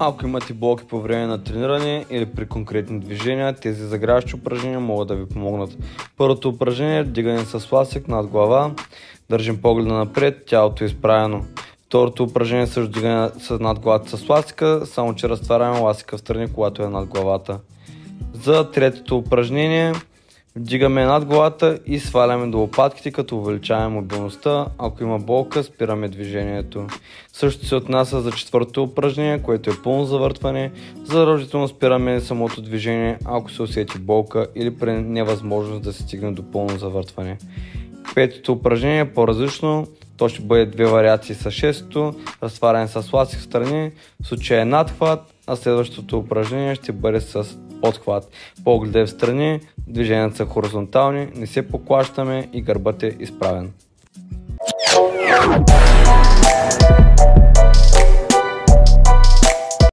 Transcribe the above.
Ако имате болки по време на трениране или при конкретни движения, тези загряващи упражнения могат да ви помогнат. Първото упражнение е вдигане с ласък над глава. Държим погледа напред, тялото е изправено. Второто упражнение е също вдигане над главата с ласъка, само че разтваряме ласъка в страни, когато е над главата. За третото упражнение вдигаме над главата и сваляме до лопатките, като увеличаваме мобилността. Ако има болка, спираме движението. Също се отнася за четвъртото упражнение, което е пълно завъртване. Задължително спираме самото движение, ако се усети болка или при невъзможност да се стигне до пълно завъртване. Петото упражнение е по-различно. То ще бъде две вариации с шестото, разтваряне с ласък в страни, в случая е надхват, а следващото упражнение ще бъде с подхват. Погледа е в страни, движенията са хоризонтални, не се поклащаме и гърбът е изправен.